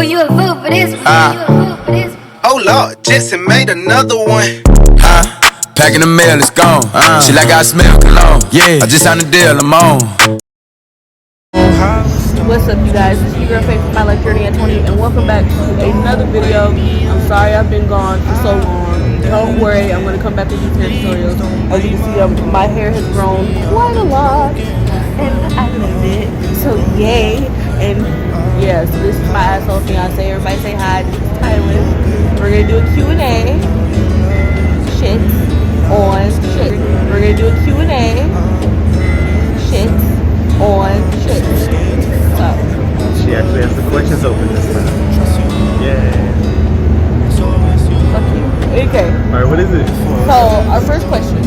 you a fool for this one. Oh Lord, Jetson made another one. Packing the mail, it's gone. She like I smell cologne. Yeah, I just signed a deal, I'm on. What's up, you guys? It's your girl Faith from My Life Journey at 20, and welcome back to another video. I'm sorry I've been gone for so long. Don't worry, I'm gonna come back with these hair tutorials. As you can see, my hair has grown quite a lot, and I love it. So yay! And yeah, so this is my asshole fiance. Everybody say hi. This is Tyler. We're gonna do a Q&A. Shit on shit. We're gonna do a Q&A. Shit on shit. So she actually has the questions open this time. Yeah. Okay. Alright, what is it? So our first question is,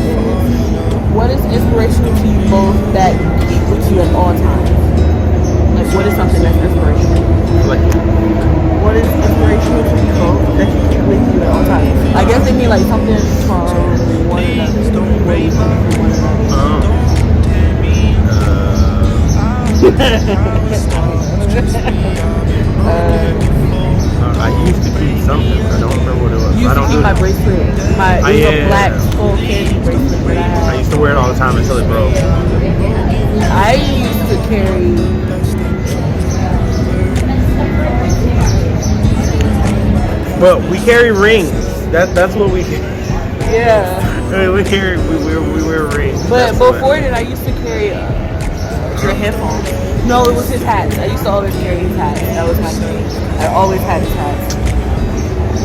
what is inspirational to you both that you keep with you at all times? Like, what is something that's inspirational? Like, what is inspirational to you both that you keep with you at all times? I guess they mean like something from one another. I used to keep something. I don't remember what it was. I used to keep my bracelet. It was a black skull candy bracelet that I had. I used to wear it all the time until it broke. I used to carry. But we carry rings. That's what we. Yeah. We wear rings. But before that, I used to carry your headphones. No, it was his hats. I used to always carry his hats. That was my thing. I always had his hats.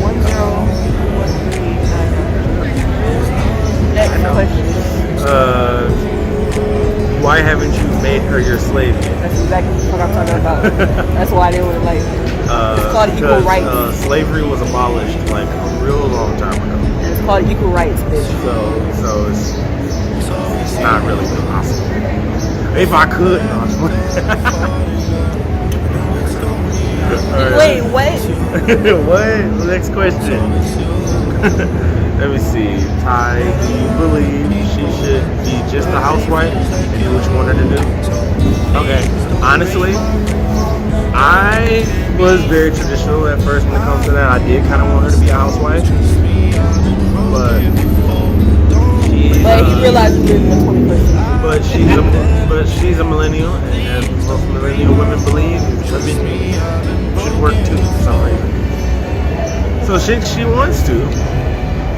1013. Next question. Why haven't you made her your slave yet? That's exactly what I'm talking about. That's why they were like, it's called equal rights. Slavery was abolished like a real long time ago. It's called equal rights, bitch. So it's not really possible. If I could, no. Wait, what? What? Next question. Let me see. Ty, do you believe she should be just a housewife and do what you want her to do? Okay. Honestly, I was very traditional at first when it comes to that. I did kind of want her to be a housewife, but he realized we live in the 21st century. But she's a millennial, and most millennial women believe women should work too for some reason. So she wants to.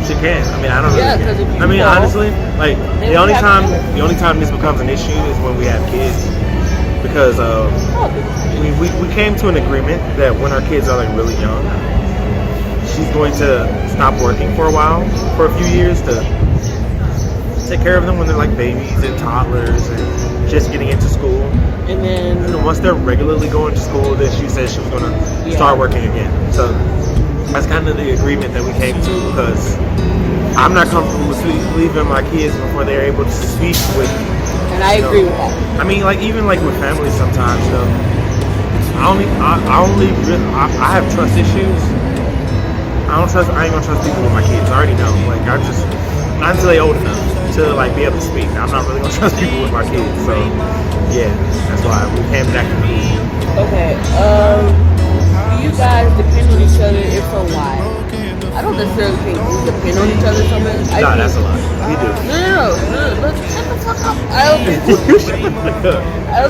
She can. I mean, I don't really care. I mean, honestly, like the only time this becomes an issue is when we have kids, because we came to an agreement that when our kids are like really young, she's going to stop working for a while, for a few years, to take care of them when they're like babies and toddlers and just getting into school. And then once they're regularly going to school, then she said she was going to start working again. So that's kind of the agreement that we came to, because I'm not comfortable with leaving my kids before they're able to speak with me. And I agree with that. I mean, like even like with families sometimes, you know, I have trust issues. I ain't gonna trust people with my kids. I already know. Like not until they're old enough to like be able to speak. I'm not really gonna trust people with my kids. So yeah, that's why we came to that conclusion. Okay. Do you guys depend on each other? If so, why? I don't necessarily think we depend on each other so much. Nah, that's a lie. We do. No. Look, shut the fuck up. I don't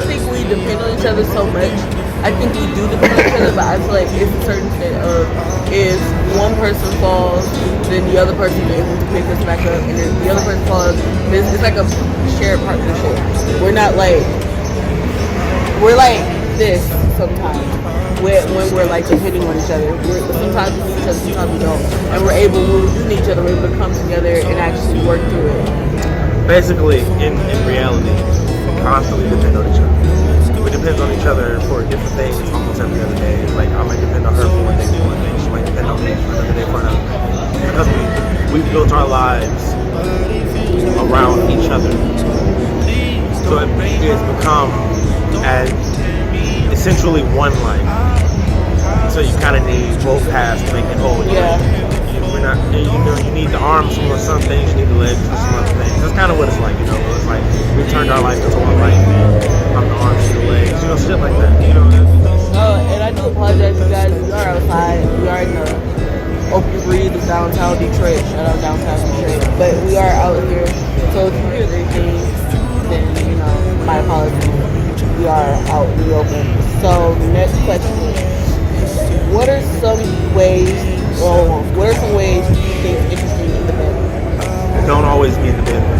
think we depend on each other so much. I think we do depend on each other, but I feel like it's a certain set of, if one person falls, then the other person is able to pick us back up, and then the other person falls. It's like a shared partnership. We're not like, we're like this sometimes when we're like depending on each other. Sometimes we need each other, sometimes we don't, and when we do need each other, we're able to come together and actually work through it. Basically, in reality, we constantly depend on each other. We depend on each other for different things almost every other day. Like I might depend on her for one thing, she might depend on me for another day for another. Because we've built our lives around each other. So it's become as essentially one life. So you kind of need both halves to make it whole. Yeah. We're not, you need the arms for some things, you need the legs for some other things. That's kind of what it's like, It's like we turned our life into one life. I'm the arms, the legs, shit like that. And I do apologize, you guys. We are outside. We are in the open breeze of downtown Detroit. Shout out downtown Detroit. But we are out here. So if you hear anything, then, you know, my apologies. We are out in the open. So next question. What are some ways you think interesting in the bedroom? Don't always be in the bedroom.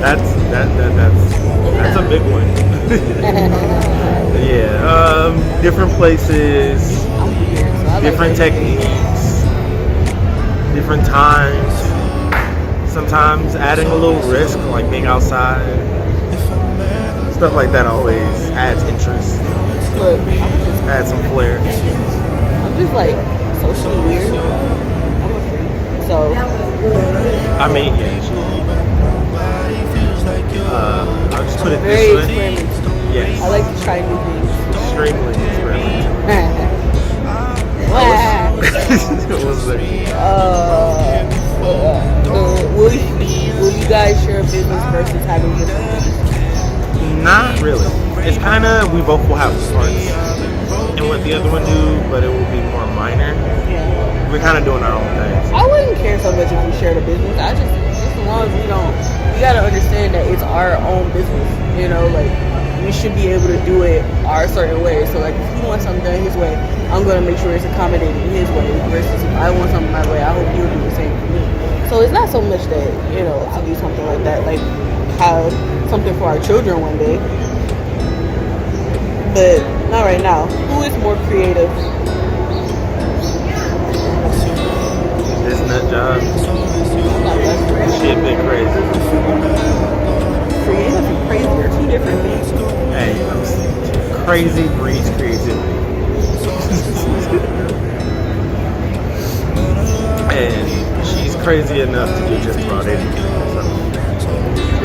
That's a big one. Yeah. Different places, different techniques, different times. Sometimes adding a little risk, like being outside. Stuff like that always adds interest. Look, Adds some flair. I'm just like socially weird. I'm a freak. So I mean, yeah. I'll just put it very this way. experimental. Yes. I like to try new things. Extremely experimental. What was that? Will you guys share a business versus having business? Not really. It's kind of, we both will have parts in what the other one do, but it will be more minor. Yeah. We're kind of doing our own things. I wouldn't care so much if we shared a business. Just as long as we gotta understand that it's our own business. You know, like, we should be able to do it our certain way. So, like, if he wants something done his way, I'm gonna make sure it's accommodated his way. Versus if I want something my way, I hope he'll do the same for me. So it's not so much that, you know, to do something like that, like have something for our children one day. But not right now. Who is more creative? This nut job, she a bit crazy. Creative and crazy are two different things. Hey, crazy breeds creativity. And she's crazy enough to do just about anything. So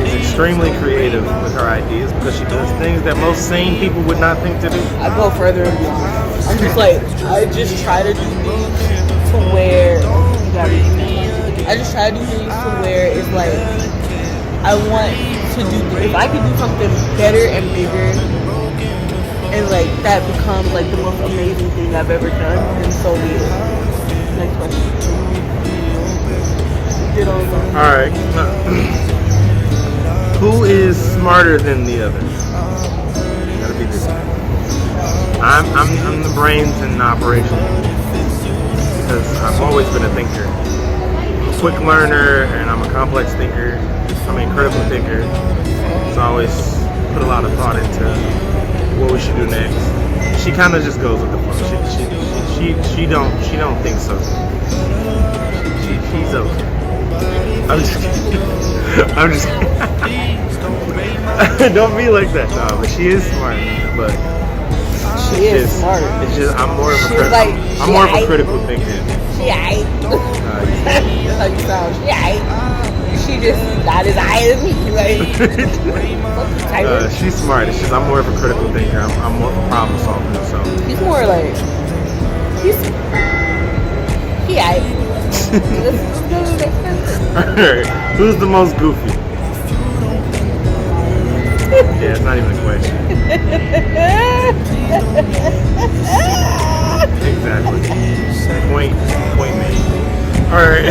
she's extremely creative with her ideas because she does things that most sane people would not think to do. I go further and beyond. I'm just like, I just try to do things to where it's like I want to do. If I could do something better and bigger, and like that becomes like the most amazing thing I've ever done, then so be it. Next question. Alright. Who is smarter than the other? Gotta be this guy. I'm the brains and operation. Because I've always been a thinker. I'm a quick learner and I'm a complex thinker. I'm an incredible thinker. So I always put a lot of thought into what we should do next. She kinda just goes with the flow. She don't think so. She's okay. I'm just don't be like that. No, but she is smart. But she is smart. It's just I'm more of a critical thinker. She ain't. That's how you sound. She ain't. She just not as high as me. Like she's smart. It's just I'm more of a critical thinker. I'm more of a problem solver. So he's more like he ain't. Alright, who's the most goofy? Yeah, it's not even a question. Exactly. Point made. Alright.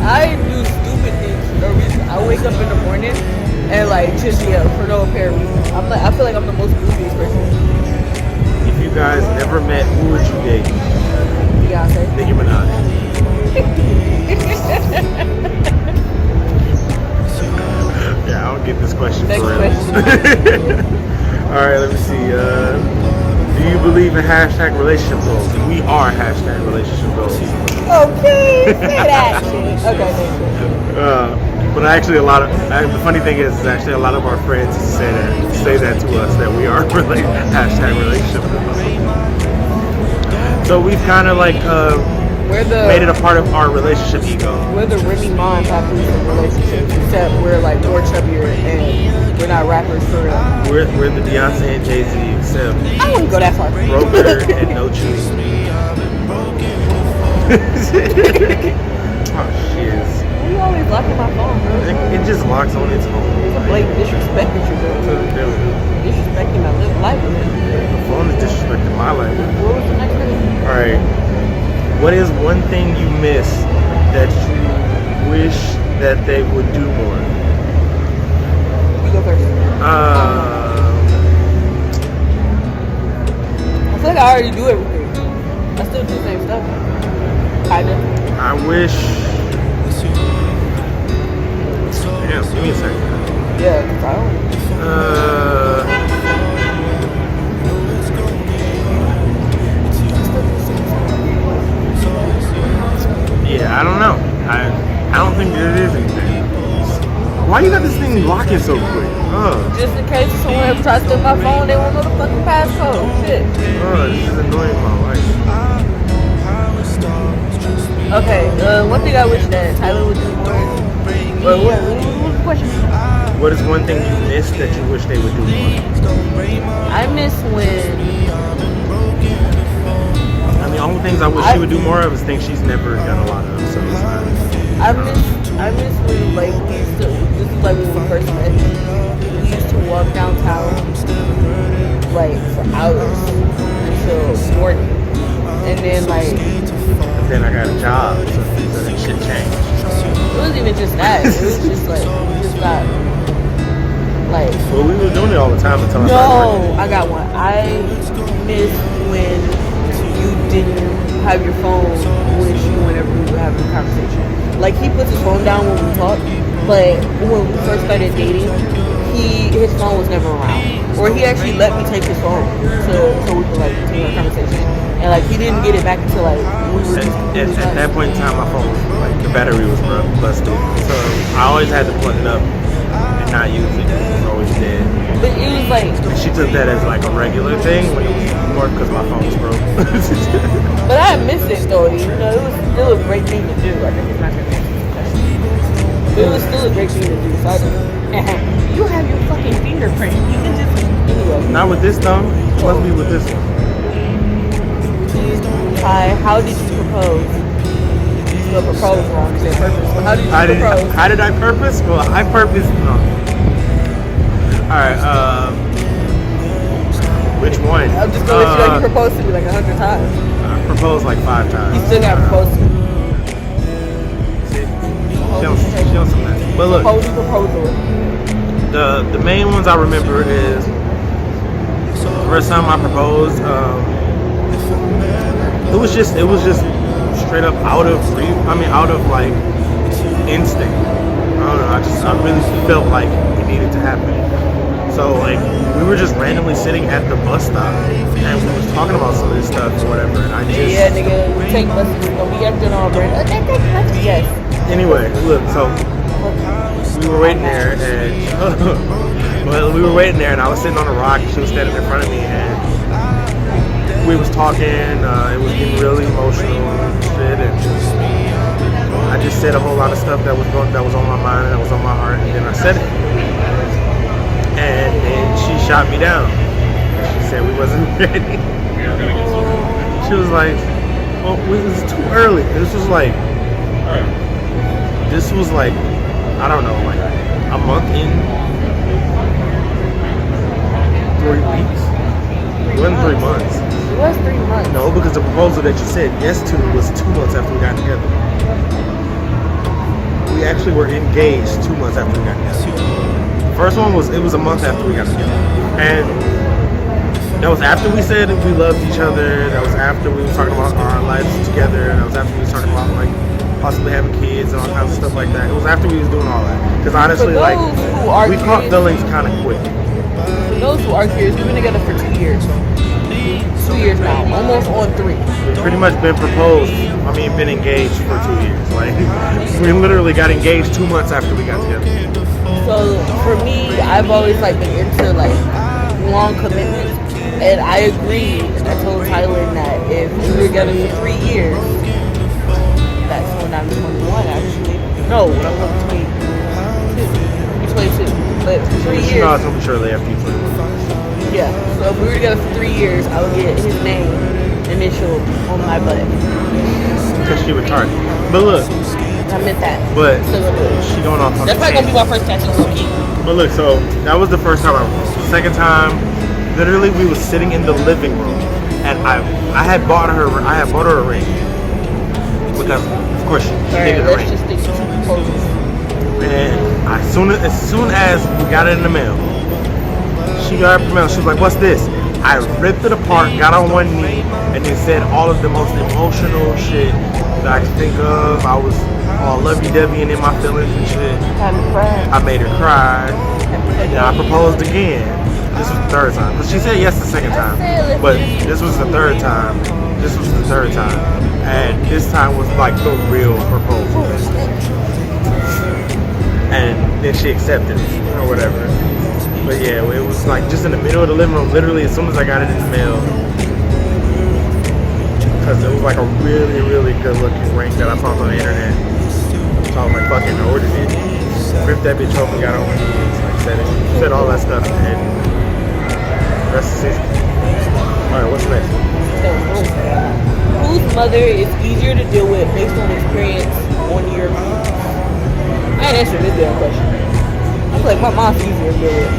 I do stupid things for no reason. I wake up in the morning and like just for no apparent reason. I feel like I'm the most goofiest person. If you guys never met, who would you date? Beyonce. Nicki Minaj. Yeah, I don't get this question Next for real. question. Alright, let me see. Do you believe in hashtag relationship goals? We are hashtag relationship goals. Okay, say that shit. Okay, thank you. But actually, the funny thing is actually a lot of our friends say that to us, that we are hashtag relationship goals. So we've kind of like made it a part of our relationship ego. We're the Remy Ma and Papoose of relationships, except we're like more chubbier and we're not rappers for real. We're the Beyonce and Jay-Z, except I wouldn't go that far. broker and no cheese. Oh, shiz. You always locking my phone, bro. It just locks on its own. It's a blatant disrespect that you're doing. Disrespecting my livelihood. The phone is disrespecting my life. What was the next thing? Alright. What is one thing you miss that you wish that they would do more? You go first. I feel like I already do everything. I still do the same stuff. Kinda. I wish. Damn, give me a second. Yeah, because I don't. Yeah, I don't know. I don't think there is anything. Why you got this thing locking so quick? Just in case someone ever tries to steal my phone, they won't know the fucking passcode. Shit. This is annoying my life. Okay, one thing I wish that Tyler would do more. Or what was the question? What is one thing you miss that you wish they would do more? I miss when. I mean, all the things I wish she would do more of is things she's never done a lot of. So it's not. I miss when, like, we used to, this is like when we first met. We used to walk downtown, like, for hours until morning. And then, like. Then I got a job, so that shit changed. It wasn't even just that. It was just, like, we just got, like. Well, we were doing it all the time until I started No, working. I got one. I miss when you didn't have your phone with you whenever we were having a conversation. Like, he puts his phone down when we talk, but when we first started dating, his phone was never around. Or he actually let me take his phone so we could, like, continue our conversation. And, like, he didn't get it back until, like, we were just At that point in time, my phone was, like, the battery was busted. So I always had to plug it up and not use it. It was always dead. But it was, like... She took that as, like, a regular thing when it was more because my phone was broke. But I miss it, though. You know, it was still a great thing to do. I think it's not going to answer the question. It was still a great thing to do. So I you have your fucking fingerprint. You can just... Anyway. Not with this thumb. It must be with this one. Hi, how did you propose? You propose wrong, you said purpose. But how did you propose? How did I purpose? Well, I purposed. No. Alright, which one? I'm just gonna let you know you proposed to me like 100 times. I proposed like 5 times. You still got proposed to me. She don't some that. But look, Proposal. the main ones I remember is the first time I proposed. It was just straight up out of like instinct. I don't know. I really felt like it needed to happen. So like we were just randomly sitting at the bus stop and we was talking about some of this stuff or whatever. And I just nigga, we take buses. No, we acting all brand. They take buses. Yes. Anyway, look. So we were waiting there and we were waiting there and I was sitting on a rock and she was standing in front of me and we was talking, it was getting really emotional and shit, and I just said a whole lot of stuff that was on my mind and that was on my heart, and then I said it. And then she shot me down. She said we wasn't ready. She was like, well, it was too early. This was like, I don't know, like a month in, 3 weeks. It wasn't 3 months. It was 3 months. No, because the proposal that you said yes to was 2 months after we got together. We actually were engaged 2 months after we got together. First one was a month after we got together. And that was after we said we loved each other. That was after we were talking about our lives together. That was after we were talking about like possibly having kids and all kinds of stuff like that. It was after we was doing all that. Because honestly, like we caught feelings kind of quick. For those who are curious, we've been together for 2 years. 2 years now, almost on 3. We've pretty much been proposed. Been engaged for 2 years. Like we literally got engaged 2 months after we got together. So for me, I've always like been into like long commitments, and I agree. I told Tyler that if we were together for 3 years, that's when I'm 21 actually. No, when I'm 22. You're 22, but for 3 years. No, it's gonna be shortly after you 21. Yeah. So if we were together for 3 years, I would get his name initial on my butt. Because she would target. But look, I meant that. But Still gonna do it. she going off on That's probably gonna be my first tattoo, low-key. But look, so that was the first time. Second time, literally, we was sitting in the living room, and I had bought her a ring because, of course, she needed a Let's ring. just stick to poses. And as soon as we got it in the mail, she got it in the mail. She was like, "What's this?" I ripped it apart, got on one knee, and then said all of the most emotional shit that I could think of. I was all lovey-dovey and in my feelings and shit. I made her cry, and then I proposed again. This was the third time. But she said yes the second time, but this was the third time. And this time was like the real proposal. And then she accepted it, or whatever. But yeah, it was like just in the middle of the living room, literally as soon as I got it in the mail. Because it was like a really, really good looking ring that I found on the internet. So I was like, fucking ordered it. Ripped that bitch open, got on my knees, like said all that stuff, and rest is history. Alright, what's next? Whose mother is easier to deal with based on experience on your view? I ain't answering this damn question. I feel like my mom's easier to deal with.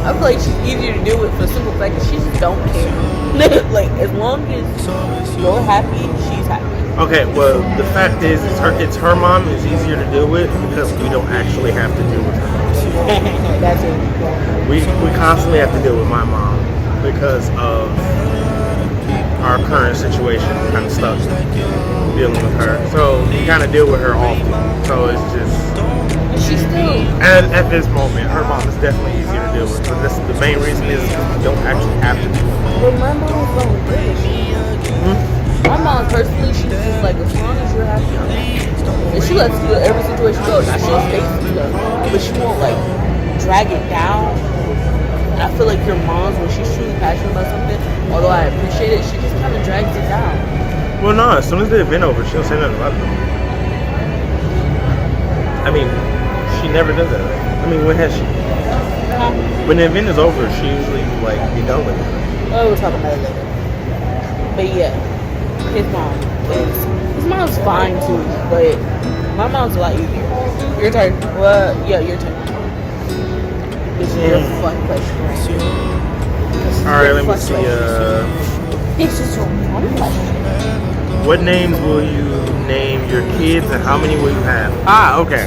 I feel like she's easier to deal with for the simple fact that she just don't care. Like, as long as you're happy, she's happy. Okay, well, the fact is, it's her mom is easier to deal with because we don't actually have to deal with her mom. That's it. We constantly have to deal with my mom because of our current situation. We're kind of stuck dealing with her. So we kind of deal with her often. So it's just... She's still... And at this moment, her mom is definitely easier to deal with. But that's, the main reason is because we don't actually have to deal with her. But my mom's so good. My mom personally, she's just like, as long as you're happy, I'm happy. And she lets you every situation go. Now she'll say some stuff, but she won't like drag it down. And I feel like your mom's, when she's truly passionate about something, although I appreciate it, she just kind of drags it down. Well, no, as soon as the event over, she don't say nothing about it. I mean, she never does that. I mean, when has she? When the event is over, she usually like be done with it. Oh, we'll talk about it later. But yeah, his mom's fine too, but my mom's a lot easier. Your turn. Well, yeah, your turn. This is a fun question. Alright, let me see. It's just a fun question. What names will you name your kids and how many will you have? Okay.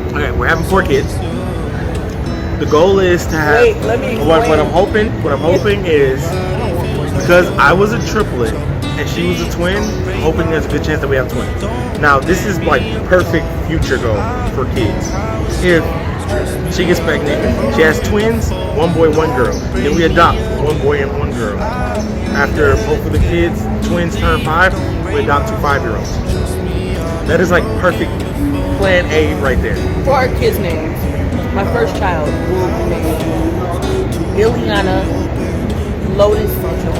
Okay, we're having 4 kids. The goal is to have. Wait, let me what I'm hoping is, because I was a triplet and she was a twin, I'm hoping there's a good chance that we have twins. Now, this is like perfect future goal for kids. If she gets pregnant, she has twins, 1 boy, 1 girl. Then we adopt 1 boy and 1 girl. After both of the kids, twins turn 5, we adopt 2 5-year-olds. That is like perfect plan A right there. For our kids' names, my first child will be named Ileana Lotus Central.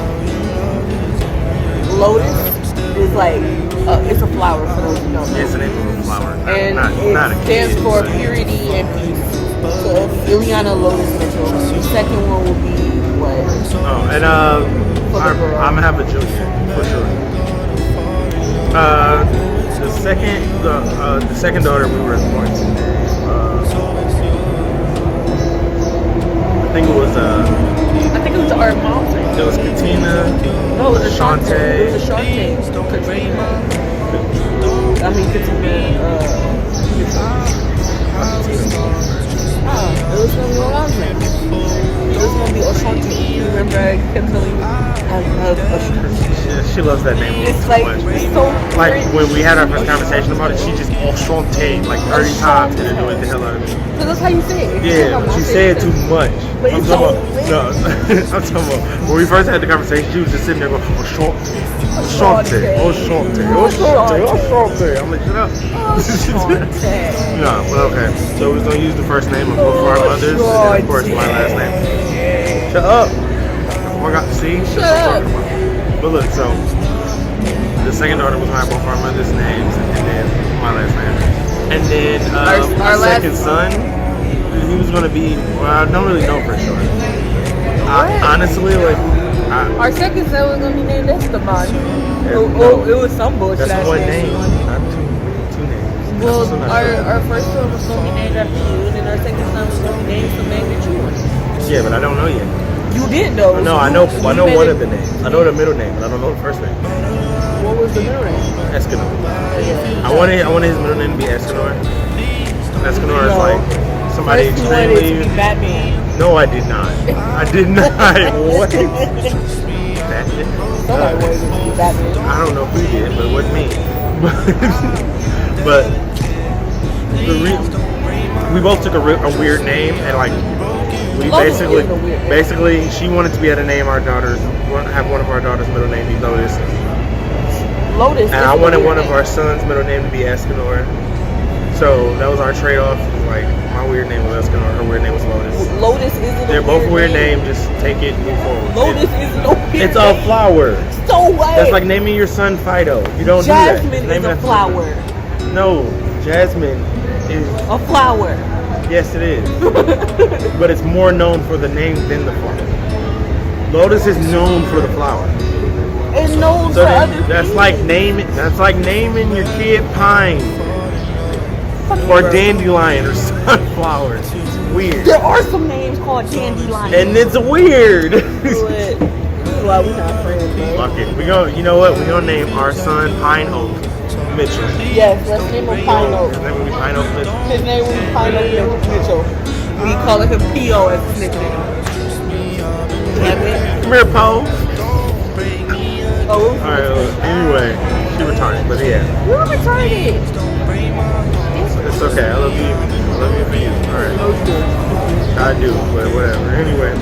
Lotus is like, it's a flower for those who don't know. It's the name of a flower. And not a it kid. stands for purity and peace. So it's Ileana Lotus Central. The second one will be what? Oh, and I'm gonna have a junior for sure. The second daughter we were born to. I think it was our mom's name. It was Katina. No, it was Ashante. It was Ashante. Katrina. I mean Katina. It was gonna be my mom's name. It was gonna be Ashante. Remember I kept telling you I love Ashante. She loves that name It's so like much. it's so Like pretty. when we had our first conversation about it, she just Ashante like 30 times and it annoyed the hell out of me. So that's how you say it. Yeah, she said it too much. But I'm it's talking so about, no, I'm talking about when we first had the conversation, she was just sitting there going, Ashante. I'm like, shut up. No, well, okay. So we're gonna use the first name of both of our mothers, and then of course my last name. Shut up. I got to see. Shut up. But look, so the second daughter was gonna have both of our mothers' names, and then my last name. And then our second son, he was gonna be. Well, I don't really know for sure. Honestly, like. Our second son was gonna be named Esteban. No. It was some bullshit. That's one name, not two Well, I'm not sure. our first son was going to be named after you, and then our second son was going to be named some name that you want. Yeah, but I don't know yet. You did know. No, I know one of the names. I know the middle name, but I don't know the first name. What was the middle name? Escanor. I wanted his middle name to be Escanor. Escanor is like somebody First you wanted it to extremely. be Batman. No, I did not. I did not. What? Somebody wanted it to be Batman. I don't know who did, but it wasn't me. But we both took a weird name, and like we Lotus is a weird name. basically she wanted to be able to name our daughters, have one of our daughters' middle name be Lotus, Lotus. and I wanted one of our sons' middle name to be Escanor. So that was our trade-off. Like my weird name was Escanor, her weird name was Lotus. Lotus isn't. They're both weird names. Just take it and move forward. Lotus isn't a weird It's a flower. So what? That's like naming your son Fido. You don't Jasmine do that. is Name a it after- flower. No, Jasmine is. A flower. Yes, it is. But it's more known for the name than the flower. Lotus is known for the flower. It's known So for then, other that's things. like naming. That's like naming your kid Pine or Dandelion or Sunflower. It's weird. There are some names called Dandelion. And it's weird. Why we not friends, bro? Fuck it. We go. You know what? We gonna name our son Pine Oak Mitchell. Yes, let's name him Pine Oak. His name will be Pine Oak Mitchell. His name will be Pine Oak Mitchell. We call him P.O. as his nickname. Come here, Poe. Oh, Alright, anyway, she retarded, but yeah. you're retarded. It's okay, I love you. I love you for you. Alright. I do, but whatever. Anyway.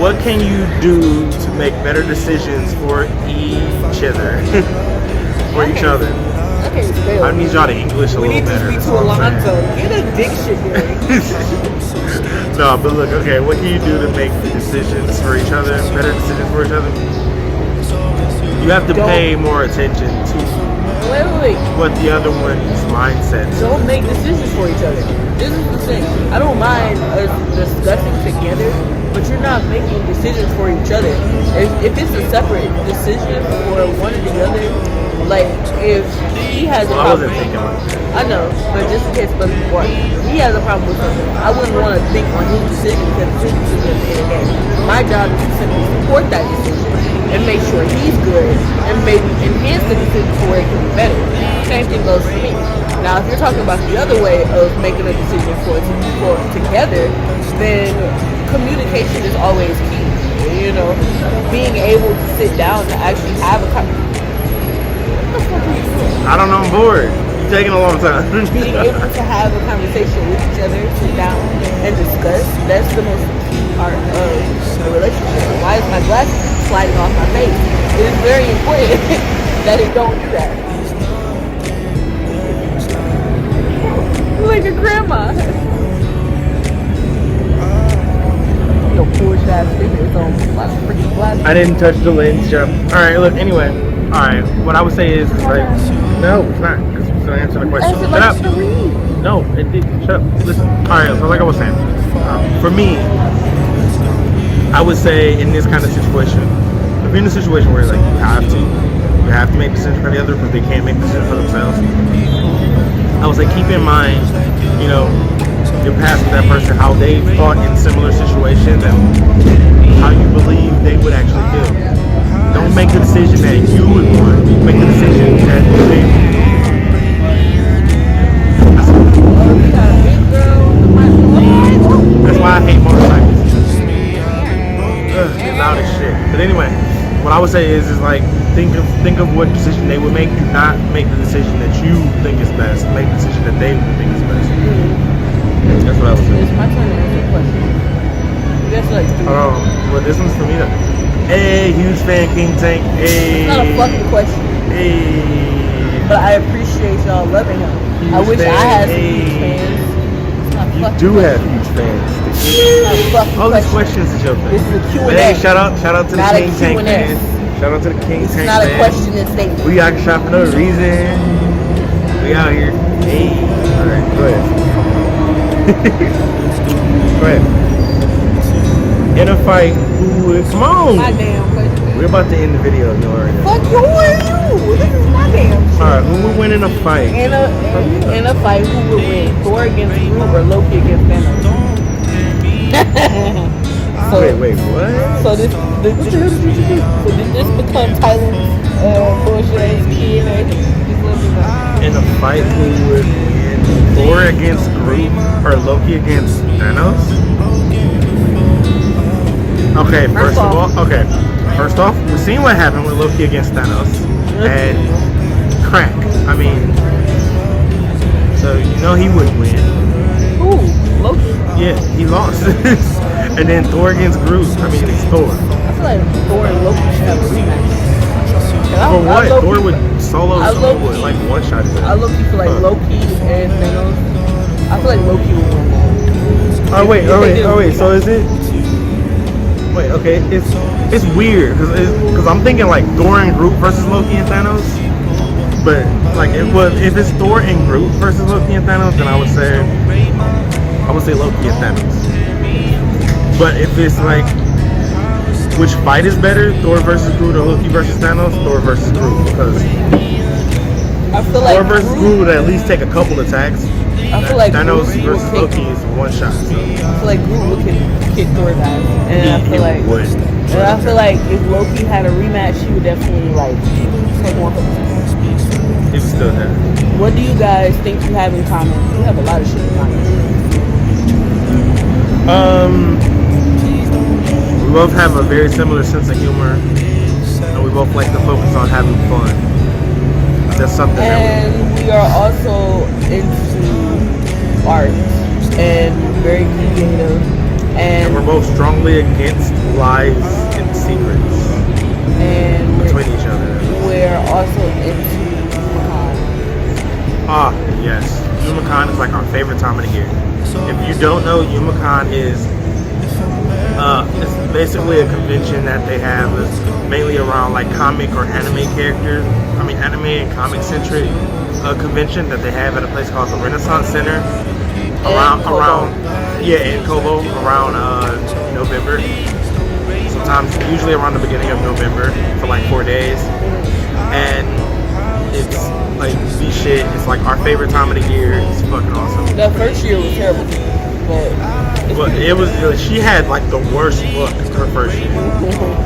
What can you do to make better decisions for each other? For each other. Okay, still. I need y'all to English a We little need to better. speak that's to all I'm Alonzo. saying. Get a dictionary. No, but look, okay, what can you do to make decisions for each other? Better decisions for each other? You have to pay more attention to Wait. what the other one's mindset is. Don't make decisions for each other. This is the thing. I don't mind us discussing together, but you're not making decisions for each other. If it's a separate decision for one or the other, like if he has a Well, I problem, wasn't thinking like that. I know, but just in case it doesn't work, he has a problem with something. I wouldn't want to think on his decision because it's his decision at the end of the day. My job is to simply support that decision and make sure he's good and maybe enhance the decision for where it can be better. Same thing goes for me. Now, if you're talking about the other way of making a decision for together, then communication is always key. You know, being able to sit down to actually have a conversation. I don't know, I'm bored. You're taking a long time. Being able to have a conversation with each other, sit down and discuss, that's the most key part of the relationship. Why is my glasses sliding off my face? It is very important that it don't do that. Like a grandma. Yo, poor ass figure on my freaking glasses. I didn't touch the lens, Jeff. Alright, look, anyway. Alright, what I would say is like, no, it's not. It's going to answer the question. Shut up. No, it did. Shut up. Listen. Alright, so like I was saying, for me, I would say in this kind of situation, if you're in a situation where like you have to make decisions for the other because they can't make decisions for themselves, I would say keep in mind, you know, your past with that person, how they thought in similar situations and how you believe they would actually feel. Don't make the decision that you would want. Make the decision that they would. That's why I hate motorcycles. They're loud as shit. But anyway, what I would say is like think of what decision they would make. Do not make the decision that you think is best. Make the decision that they would think is best. That's what I would say. It's my turn to answer the question. That's like three. Oh, well, this one's for me though. Hey, huge fan, King Tank. Hey. It's not a fucking question. Hey. But I appreciate y'all loving him. I wish I had some huge fans. It's not a You fucking do question. have huge fans. It's not a fucking All these question. questions is your thing. This is a Q&A. But hey, shout out to the Not a King Tank Q&A. fans. Shout out to the King It's Tank not a fans. question and statement. We out shop for no reason. We out here. Hey. Alright, go ahead. Go ahead. In a fight, who would... Come on! My damn question. We're about to end the video, you already know. fuck you are you? This is my damn shit. Alright, who would win in a fight? In a fight, who would win? Thor against Groot or Loki against Thanos? So, Wait, what? So this what the hell did you do? So did this become Tyler's bullshit ass kid? In a fight, who would win? Thor against Groot or Loki against Thanos? Okay, first off, we've seen what happened with Loki against Thanos and crack. I mean, so you know he would win. Who? Loki? Yeah, he lost. And then Thor against Groot. I mean, it's Thor. I feel like Thor and Loki should have a rematch. For what? Thor would solo would like one shot. I Loki feel like Loki and Thanos. I feel like Loki would win that. Oh wait. So is it? Wait, okay. It's weird because I'm thinking like Thor and Groot versus Loki and Thanos. But like if it's Thor and Groot versus Loki and Thanos, then I would say Loki and Thanos. But if it's like which fight is better, Thor versus Groot or Loki versus Thanos, Thor versus Groot, because I feel like Thor versus Groot would at least take a couple attacks. I feel like Thanos Groot versus Loki is one shot. So. I feel like Groot would kick Thor's ass, and I feel like if Loki had a rematch, he would definitely like take one for the team. He would still have. What do you guys think you have in common? We have a lot of shit in common. We both have a very similar sense of humor, and we both like to focus on having fun. That's something. And we are also into art and very creative. And we're both strongly against lies and secrets and between each other. We're also into Yumacon. Ah, yes. Yumacon is like our favorite time of the year. If you don't know, Yumacon is it's basically a convention that they have is mainly around like comic or anime characters. I mean, anime and comic centric convention that they have at a place called the Renaissance Center around in Kobo around November. Sometimes, usually around the beginning of November for like 4 days, and it's like the shit. It's like our favorite time of the year. It's fucking awesome. That first year was terrible, but it was. She had like the worst look her first year,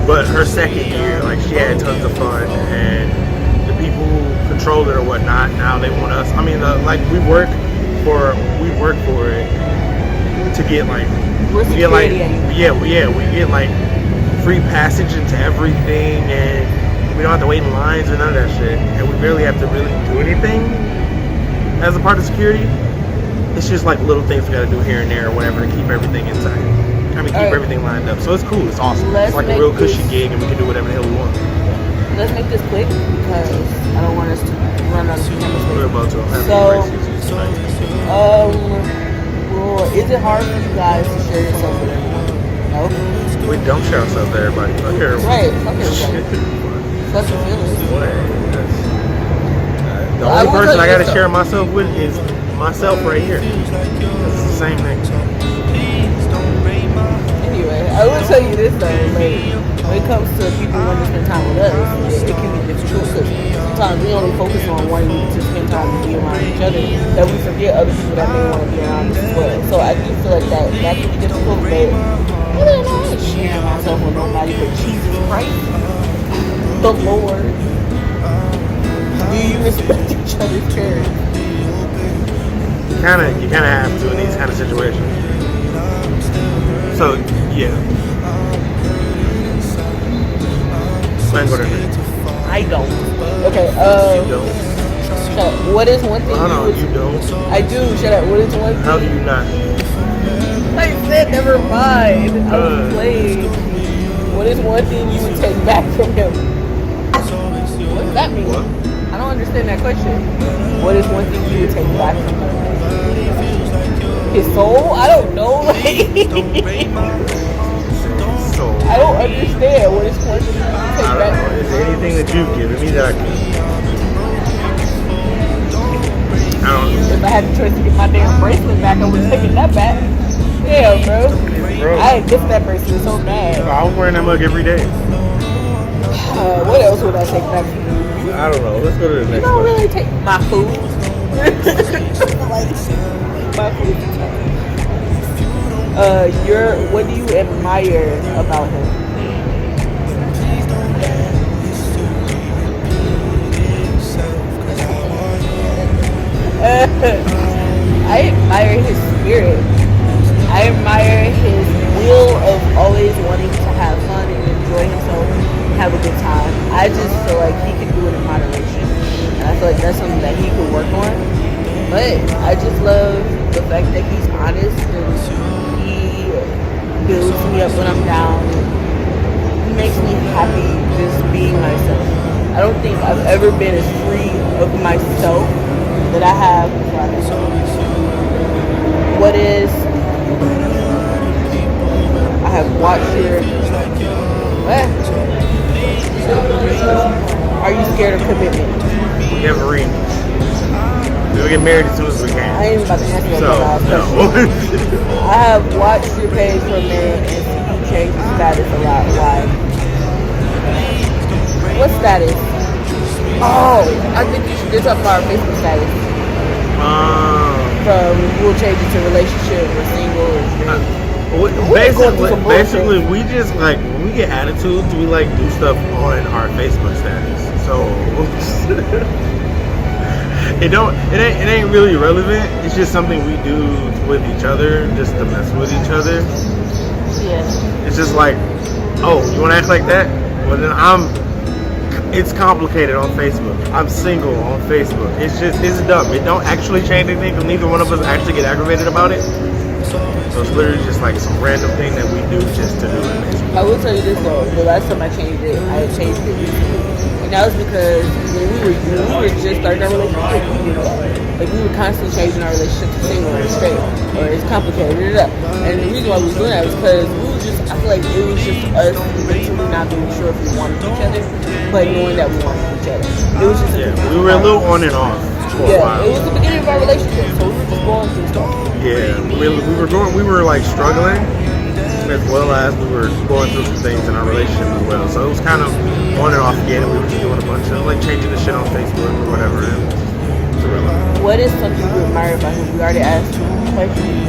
but her second year, like she had tons of fun, and the people who controlled it or whatnot. Now they want us. I mean, like we work for it to get like we get like free passage into everything, and we don't have to wait in lines or none of that shit, and we barely have to really do anything as a part of security. It's just like little things we gotta do here and there or whatever to keep everything intact. I mean, keep everything lined up. So it's cool. It's awesome. It's like a real cushy gig, and we can do whatever the hell we want. Let's make this quick because I don't want us to run out of camera space. We're about to have well, is it hard for you guys to share yourself with everyone? No? We don't share ourselves to everybody. Fuck everybody. Right, fuck everybody. Fuck your feelings. The only person I gotta share myself with is myself right here. It's the same thing. Anyway, I will tell you this though, like, when it comes to people wanting to spend time with us, it can be difficult because sometimes we only focus on wanting to spend time and be around each other, that we forget other people that may want to be around us as well. So I do feel like that can be difficult, but really I'm not sharing myself with nobody but Jesus Christ, the Lord. Do you respect each other's parents? You kinda have to in these kind of situations. So yeah. I don't. Okay, You don't? shut up. What is one thing you don't? I do, shut up. What is one thing? How do you not? I said never mind. I was playing. What is one thing you would take back from him? What does that mean? What? I don't understand that question. What is one thing you would take back from him? His soul? I don't know. I don't understand. What is one thing you would take back? Is there anything that you've given me that I don't know? If I had the choice to get my damn bracelet back, I would have taken that back. Yeah, bro. I had missed that bracelet so bad. I was wearing that mug every day. What else would I take back from you? I don't know. Let's go to the You next don't one. really take my food. My food. What do you admire about him? I admire his spirit. I admire his will of always wanting to have fun and enjoy himself and have a good time. I just feel like he can do it in moderation. And I feel like that's something that he could work on. But I just love the fact that he's honest and he builds me up when I'm down. He makes me happy just being myself. I don't think I've ever been as free of myself that I have before I met him. What is I have watched your what? Are you scared of commitment? Yeah, Marine. We'll get married as soon as we I can. ain't about to answer So, that last no. question. I have watched your page for a minute and see you change the status a lot. Why? What status? Oh, I think you're talking about our Facebook status. From we'll change it to relationship or single or straight. Basically, we just like when we get attitudes, we like do stuff on our Facebook status. So it ain't really relevant. It's just something we do with each other, just to mess with each other. Yeah. It's just like, oh, you want to act like that? Well, then it's complicated on Facebook. I'm single on Facebook. It's dumb. It don't actually change anything because neither one of us actually get aggravated about it. So it's literally just like some random thing that we do just to do it. Basically. I will tell you this though, the last time I changed it recently. And that was because when we were just starting our relationship, like we were constantly changing our relationship to single or straight or it's complicated. And the reason why we were doing that was because I feel like it was just us mentally not being sure if we wanted each other, but knowing that we wanted each other. It was just we were a little on and off for a while. It was the beginning of our relationship, so we were just going through stuff. Yeah, we were like struggling, as well as we were going through some things in our relationship as well. So it was kind of on and off again. We were just doing a bunch of like changing the shit on Facebook or whatever. What is something you admire about him? We already asked you a question.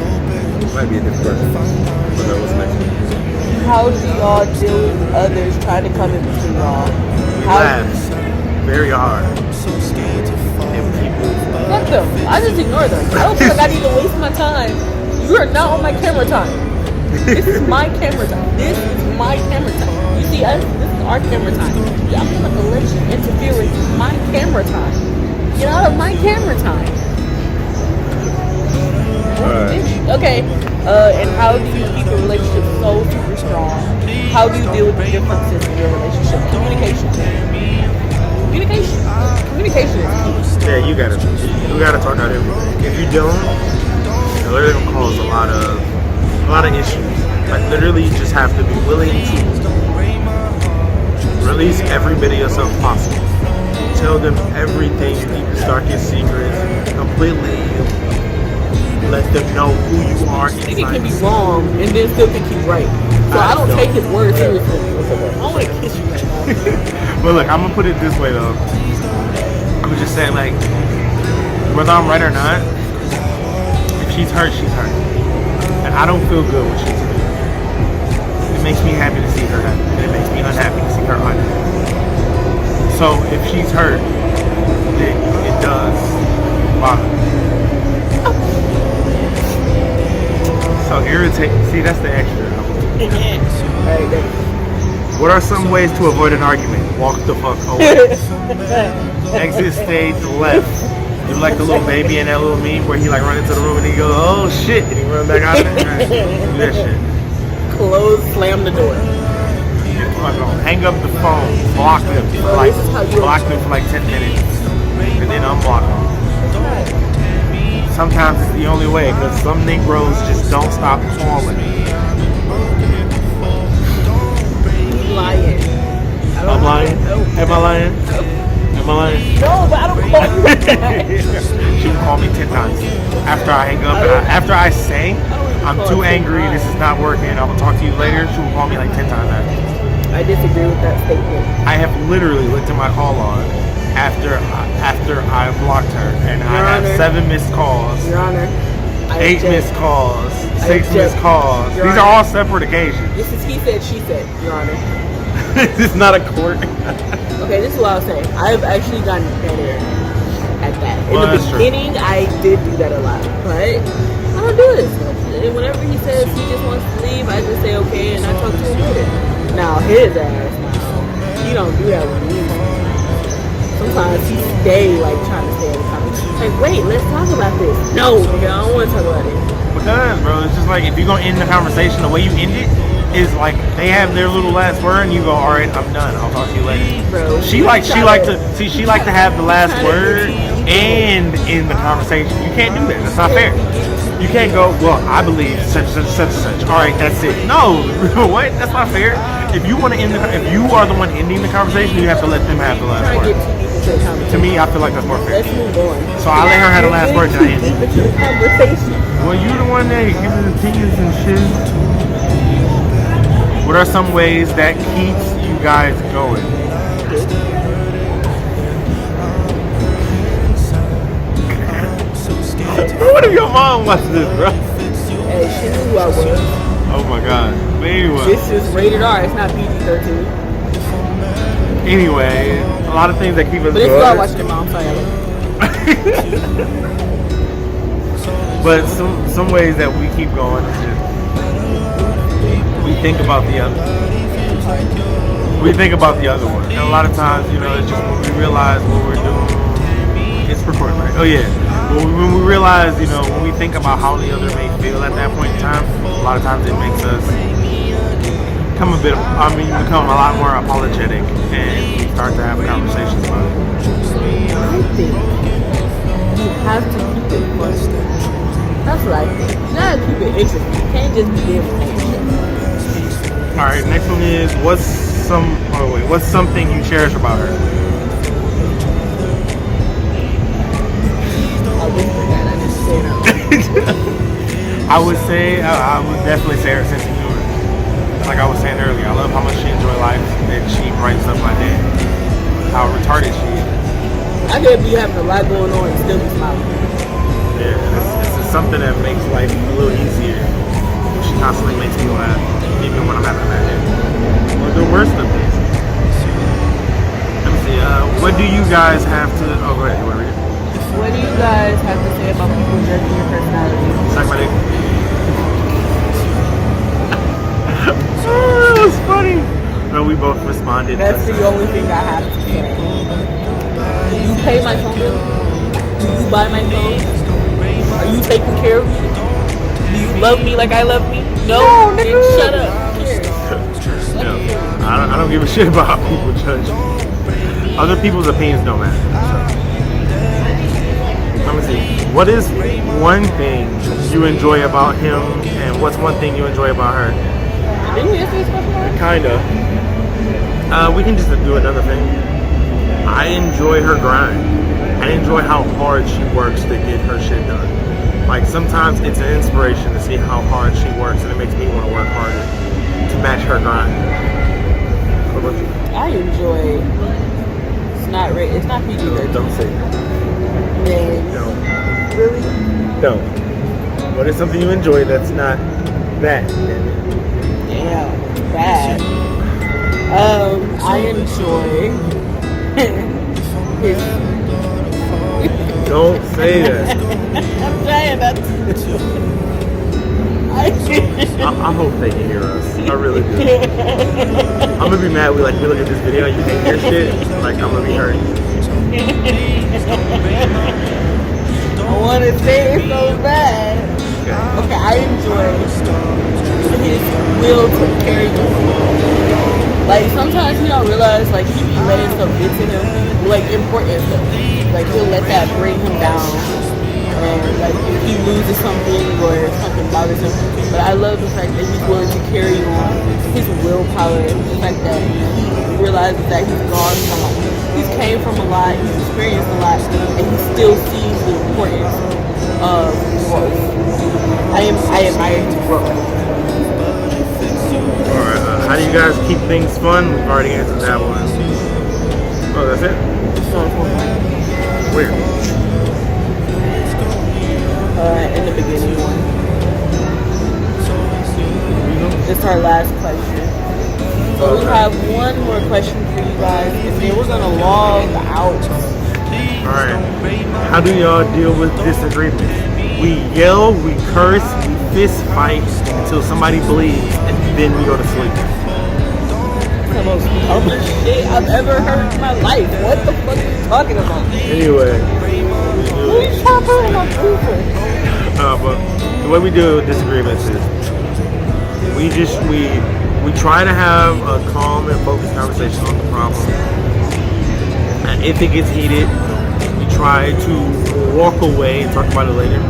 Might be a different person. But that was next one. How do y'all deal with others trying to come in between y'all? Laughs very hard. Fuck them. I just ignore them. I don't feel like I need to waste my time. You are not on my camera time. This is my camera time. This is my camera time. You see us? This is our camera time. Yeah, I'm not gonna let you interfere with my camera time. Get out of my camera time. Okay. And how do you keep a relationship so super strong? How do you deal with the differences in your relationship? Communication. Communication is key. Yeah, we gotta talk out everything. If you don't, it literally gonna cause a lot of issues. Like literally, you just have to be willing to release every bit of yourself possible. Tell them everything. You need to start your secrets completely. Let them know who you are. Nigga can be wrong and then still think he's right. So I don't take his word seriously. I want to kiss you right now. But look, I'm gonna put it this way though. I'm just saying, like, whether I'm right or not, if she's hurt, she's hurt, and I don't feel good when she's hurt. It makes me happy to see her happy, and it makes me unhappy to see her unhappy. So if she's hurt, it does bother me. So irritate. See, that's the extra. What are some ways to avoid an argument? Walk the fuck away. Exit stage left. You like the little baby in that little meme where he like run into the room and he goes, oh shit, and he run back out there. Do that shit. Close, slam the door. Hang up the phone. Block them for like 10 minutes, and then unblock them. Sometimes it's the only way because some Negroes just don't stop calling. Lying. I'm lying? Am I lying? Am I lying? No, but I don't call you like that. She will call me 10 times. After I hang up, after I say, I'm too angry, this is not working, I will talk to you later, she will call me like 10 times after. I disagree with that statement. I have literally looked at my call log after I blocked her, and I have Honor. 7 missed calls, Your Honor, I 8 object. missed calls, I 6 object. missed calls. Your These Honor. are all separate occasions. This is he said, she said, Your Honor. This is not a court. Okay, this is what I was saying. I've actually gotten better at that. In Well, the that's true. beginning, I did do that a lot, but I don't do it as much. And whenever he says he just wants to leave, I just say okay, and I talk to him later. Now his ass, he don't do that with me. Sometimes he stay like trying to stay in the conversation. Like, wait, let's talk about this. No, nigga, I don't want to talk about it. Because, bro, it's just like if you're gonna end the conversation the way you end it is like they have their little last word and you go, all right, I'm done. I'll talk to you later. Bro, She like to have the last word and end the conversation. You can't do that. That's not fair. You can't go, well, I believe such and such and such. All right, that's it. No, what? That's not fair. If you want to end if you are the one ending the conversation, you have to let them have the last trying to word. get two people to the conversation. To me, I feel like that's more fair. Let's move on. So I let her have the last word and I end it. Deep into the conversation. Well, you're the one that gives opinions and shit. What are some ways that keeps you guys going? What if your mom watches this, bro? Hey, she knew who I was. Oh my god. But anyway, This is rated R. It's not PG-13. anyway, a lot of things that keep us But it's still I going. watched it, Mom. Sorry, I love you. But some ways that we keep going is just we think about the other. We think about the other one, and a lot of times, you know, it's just when we realize what we're doing. It's recording, right? Oh yeah. When we realize, you know, when we think about how the other may feel at that point in time, a lot of times it makes us become a lot more apologetic, and we start to have conversations about it. I think you have to keep it fun. That's what I think. You gotta keep it interesting. You can't just be there for shit. All right, next one is what's something you cherish about her? I whispered that. I just said I would definitely say her sense of humor. Like I was saying earlier, I love how much she enjoys life, that she brightens up my day. How retarded she is. I could be having a lot going on and still be smiling. Yeah, it's just something that makes life a little easier. She constantly makes me laugh, even when I'm having a bad day. Or the worst of days. Let me see. What do you guys have to? Oh, go ahead. You want to read it? What do you guys have to say about people judging your personality? Suck my dick. Oh, that was funny. No, we both responded. That's the only thing I have to say. Do you pay my phone bill? Do you buy my clothes? Are you taking care of me? Do you love me like I love me? No, then shut up. Who cares? No, I don't give a shit about how people judge me. Other people's opinions don't matter. So. Let me see. What is one thing you enjoy about him, and what's one thing you enjoy about her? Didn't we answer this question already? Kinda. We can just do another thing. I enjoy her grind. I enjoy how hard she works to get her shit done. Like sometimes it's an inspiration to see how hard she works, and it makes me want to work harder to match her grind. What about you? I enjoy. It's not PG-13. Don't say that. And No. really, No. What is something you enjoy that's not that? damn, bad. I enjoy his. Don't say that. I'm trying not to. I hope they can hear us. I really do. I'm gonna be mad. We look at this video and you can't hear shit. Like I'm gonna be hurt. I want to say it so bad. Okay, I enjoy his will to carry the forward. Like sometimes he don't realize like he be letting stuff get to him, like important stuff. Like he'll let that bring him down, and like if he loses something or something bothers him. But I love the fact that he's willing to carry on his willpower. The fact that he realizes that he's gone from he's came from a lot, he's experienced a lot, and he still sees the importance of growth. I admire his growth. Alright, How do you guys keep things fun? We've already answered that one. Oh, that's it? Where? In the beginning one. It's our last question. So we have one more question for you guys, and then we're gonna log out. Alright. How do y'all deal with disagreements? We yell, we curse, we fist fight until somebody bleeds, and then we go to sleep. That's the most public shit I've ever heard in my life. What the fuck are you talking about? Anyway. Who's talking about people? But the way we deal with disagreements is we try to have a calm and focused conversation on the problem. And if it gets heated, we try to walk away and talk about it later.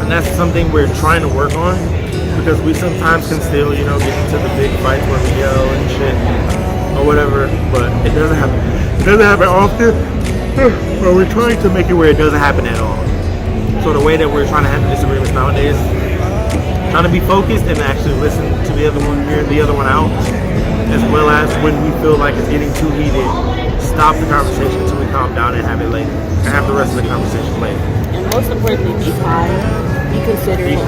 And that's something we're trying to work on, because we sometimes can still, get into the big fights where we yell and shit or whatever, but it doesn't happen. It doesn't happen often. But we're trying to make it where it doesn't happen at all. So the way that we're trying to handle disagreements nowadays, trying to be focused and actually listen to the other one, hear the other one out, as well as when we feel like it's getting too heated, stop the conversation until we calm down and have it later, and have the rest of the conversation later. And most importantly, be kind. Be considerate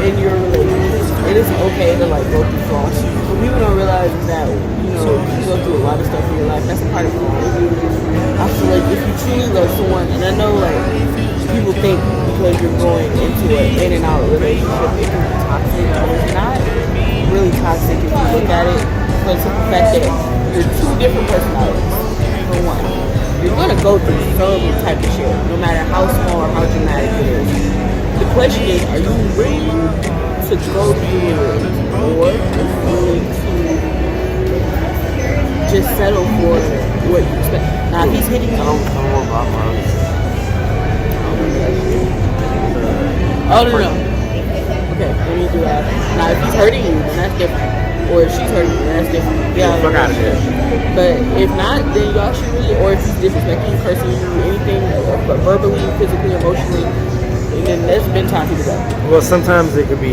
in your relationship. It is okay to go through flaws. What people don't realize is that you go through a lot of stuff in your life. That's a part of life. I feel like if you truly love someone, and I know people think because you're going into an in and out relationship, it can be toxic, but it's not really toxic if you look at it. For the simple fact that you're two different personalities. For one, you're gonna go through some type of shit, no matter how small or how dramatic it is. The question is, are you willing to go through it, or are you willing to just settle for what you expect? Now, if he's hitting you, oh no. Okay, let me do that. Now, if he's hurting you, then that's different. Or if she's hurting you, then that's different. Yeah, fuck out of here. But if not, then y'all should really, or if he's disrespecting, cursing you, anything, verbally, physically, emotionally, then that's been time to do that. Well, sometimes it could be.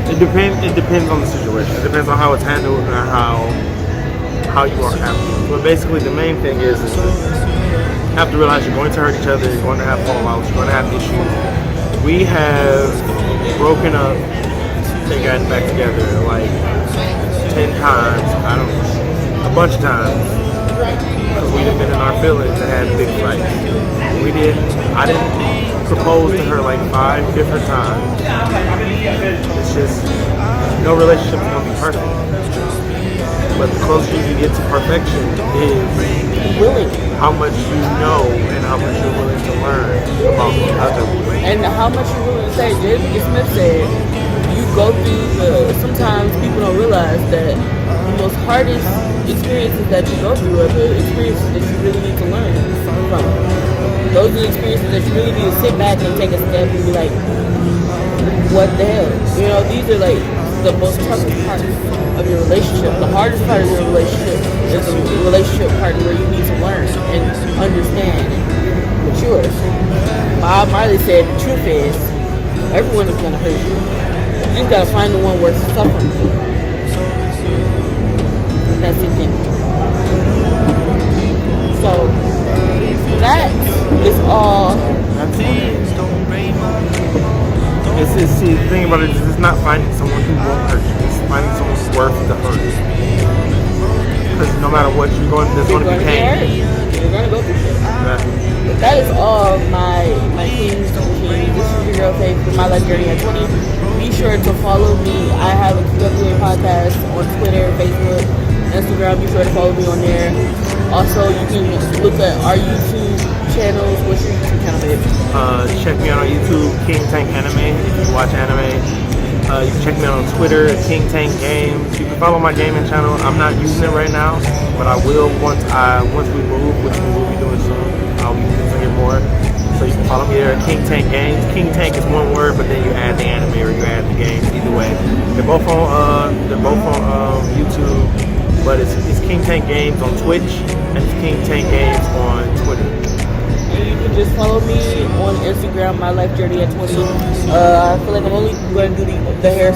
It depends on the situation. It depends on how it's handled and how you are handled. But basically, the main thing is you have to realize you're going to hurt each other. You're going to have fallouts. You're going to have issues. We have broken up and gotten back together 10 times. A bunch of times. Because we've been in our feelings and had big fights. I didn't propose to her 5 different times. It's just, no relationship is going to be perfect. But the closer you get to perfection is how much you know and how much you're willing to learn about the other. And how much you're willing to say. J.B. Smith said, you go through sometimes people don't realize that the most hardest experiences that you go through are the experiences that you really need to learn from. Those are the experiences that you really need to sit back and take a step and be like, what the hell? These are the most toughest part of your relationship. The hardest part of your relationship is the relationship part where you need to learn and understand and mature. Bob Marley said the truth is, everyone is going to hurt you. You just got to find the one worth suffering for. That's the thing. So, that is all. See, the thing about it is it's not finding someone who won't hurt you. It's finding someone who's worth the hurt. Because no matter what there's going to be pain. You're going to go through shit. Yeah. But that is all my kings and queens. This is your girl Faith with My Life Journey at 20. Be sure to follow me. I have a QWA podcast on Twitter, Facebook, Instagram. Be sure to follow me on there. Also, you can look at our YouTube channels. What's your YouTube channel, babe? Check me out on YouTube, King Tank Anime, if you watch anime. You can check me out on Twitter, King Tank Games. You can follow my gaming channel. I'm not using it right now, but I will once we move, which we will be doing soon. I'll be using it more. So you can follow me there, King Tank Games. King Tank is one word, but then you add the anime or you add the games. Either way, they're both on YouTube, but it's King Tank Games on Twitch and it's King Tank Games on Twitter. And you can just follow me on Instagram, My Life Journey at 20. I feel like I'm only going to do the hair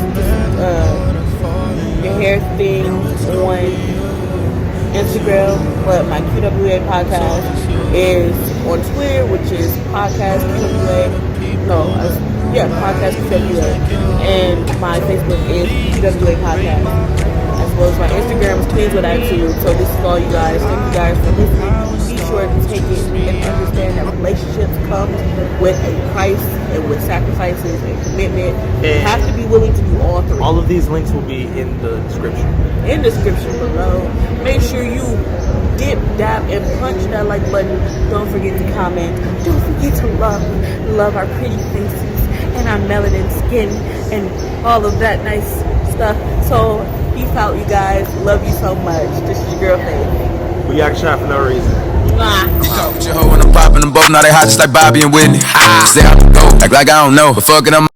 your hair thing on Instagram, but my QWA podcast is on Twitter, which is podcast QWA. Podcast QWA, and my Facebook is QWA podcast, as well as my Instagram is Twins with Attitude. So this is all you guys. Thank you guys for listening. Be sure to take it and understand that relationships come with a price and with sacrifices and commitment. You have to be willing to do all three. All of these links will be in the description. In the description below. Make sure you dip, dab, and punch that like button. Don't forget to comment. Don't forget to love our pretty faces and our melanin skin and all of that nice stuff. So peace out, you guys. Love you so much. This is your girl Faith. We act shy for no reason. Mwah. You talk with your hoe when I'm popping them both. Now they hot just like Bobby and Whitney. Say I go, act like I don't know, but fuck it, I'm